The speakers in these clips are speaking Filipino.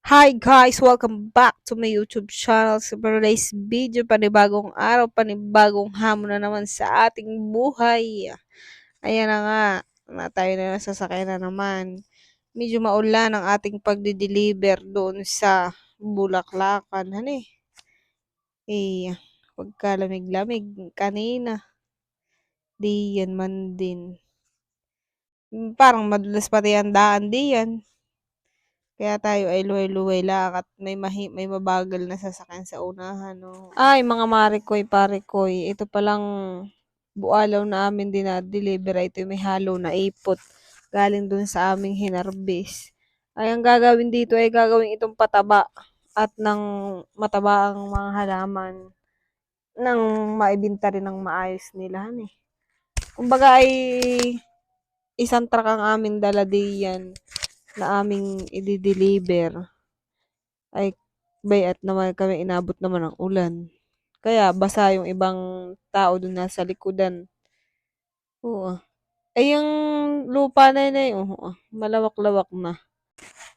Hi guys! Welcome back to my YouTube channel. So for today's video, panibagong araw, panibagong hamon na naman sa ating buhay. Ayan na nga, tayo na nasasakyan na naman. Medyo maulan ang ating pagdi-deliver doon sa Bulaklakan. Eh, pagkalamig-lamig kanina. Di yan man din. Parang madulas pati ang daan di yan. Kaya tayo ay luhay-luhay lang at may mabagal na sasakyan sa unahan, no? Ay, mga marikoy, parikoy, ito palang bualaw na amin deliver. Ito may halo na ipot galing dun sa aming hinarbis. Ay, ang gagawin dito ay gagawin itong pataba at ng mataba ang mga halaman nang maibinta rin ng maayos nila, Kumbaga ay isang truck ang aming dala diyan na aming i-deliver. Ay bayat naman kami, inabot naman ng ulan. Kaya basa yung ibang tao dun nasa likudan. Oo. Ay yung lupa na yun ay malawak-lawak na.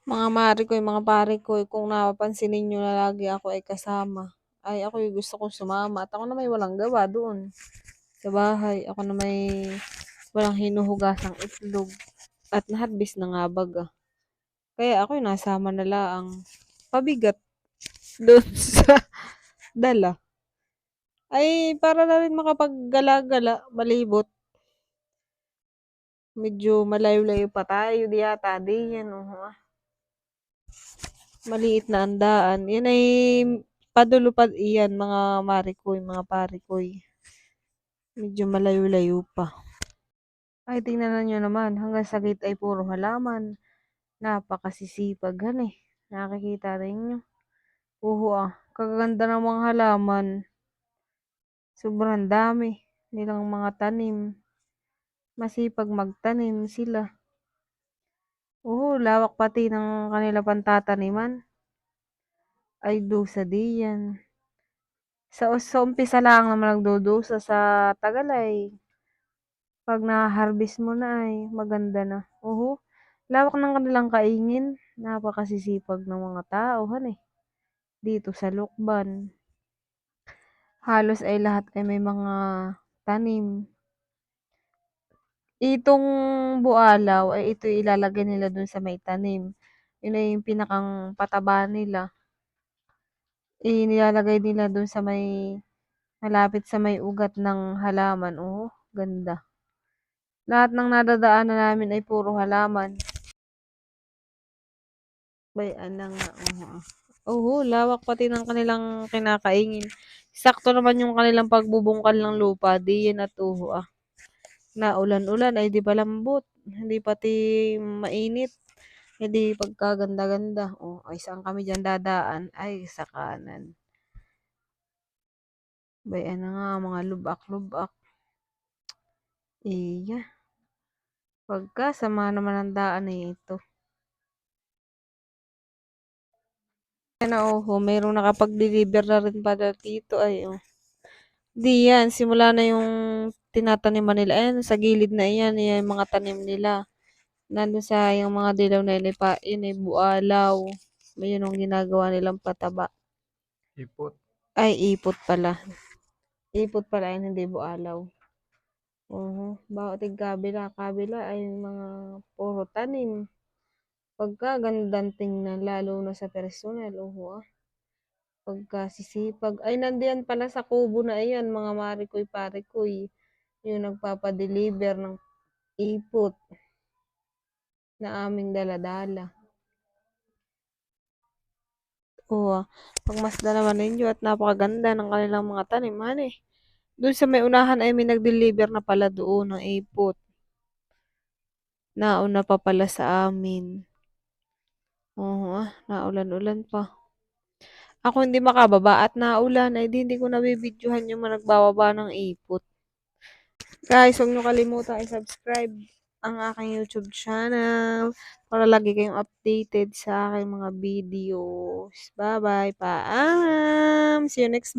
Mga mari ko, mga pare ko, kung napapansin ninyo na lagi ako ay kasama. Ay ako yung gusto kong sumama at ako na may walang gawa doon sa bahay. Ako na may walang hinuhugasang itlog at naharbis na nga baga. Kaya ako yung nasama na laang pabigat doon sa dala. Ay, para na rin makapaggala-gala, malibot. Medyo malayo-layo pa tayo, di yata, di yan, Maliit na andaan. Yan ay padulupad iyan, mga marikoy, mga parikoy. Medyo malayo-layo pa. Ay, tingnan nyo naman, hanggang sa gate ay puro halaman. Napakasisipag, Nakikita rin nyo. Kagaganda ng mga halaman. Sobrang dami nilang mga tanim. Masipag magtanim sila. Lawak pati ng kanila pantataniman. Ay dusa diyan. Sa umpisa lang naman nagdudusa, sa tagal ay pag na-harvest mo na ay maganda na. Lawak ng kanilang kaingin. Napakasisipag ng mga tao, Dito sa Lukban. Halos ay lahat ay may mga tanim. Itong bualaw ay ito ilalagay nila dun sa may tanim. Yun ay yung pinakang pataba nila. Nilalagay nila dun sa may malapit sa may ugat ng halaman. Ganda. Lahat ng nadadaanan namin ay puro halaman. Bayan na nga. Lawak pati ng kanilang kinakaingin. Sakto naman yung kanilang pagbubungkal ng lupa. Diyan at na ulan-ulan ay di palambot. Hindi pati mainit. Hindi pagkaganda-ganda. Ay saan kami dyan dadaan? Ay sa kanan. Bayan na nga, mga lubak-lubak. Iya. Pagkasama naman ang daan ito. Ayan na, mayroong nakapag-deliver na rin pala dito. Di yan, simula na yung tinataniman nila. Ayan, sa gilid na yan, yung mga tanim nila. Nandun sa yung mga dilaw na yun ay bualaw. Yun ang ginagawa nilang pataba. Ipot. Ay, ipot pala. Ipot pala yun, hindi bualaw. Bawat kabila ay mga puro tanim. Pagkagandang tingnan, lalo na sa personal. Pagkasisipag. Ay, nandiyan pala sa kubo na iyan, mga marikoy-parikoy. Yung nagpapadeliver ng ipot na aming daladala. Pagmasdan naman ninyo at napakaganda ng kanilang mga tanim, Doon sa may unahan ay may nag-deliver na pala doon ng ipot. Nauna pa pala sa amin. Naulan-ulan pa. Ako hindi makababa at naulan ay hindi ko nabibidyohan yung mga nagbababa ng ipot. Guys, huwag nyo kalimutan i-subscribe ang aking YouTube channel para lagi kayong updated sa aking mga videos. Bye-bye. Paalam! See you next vlog.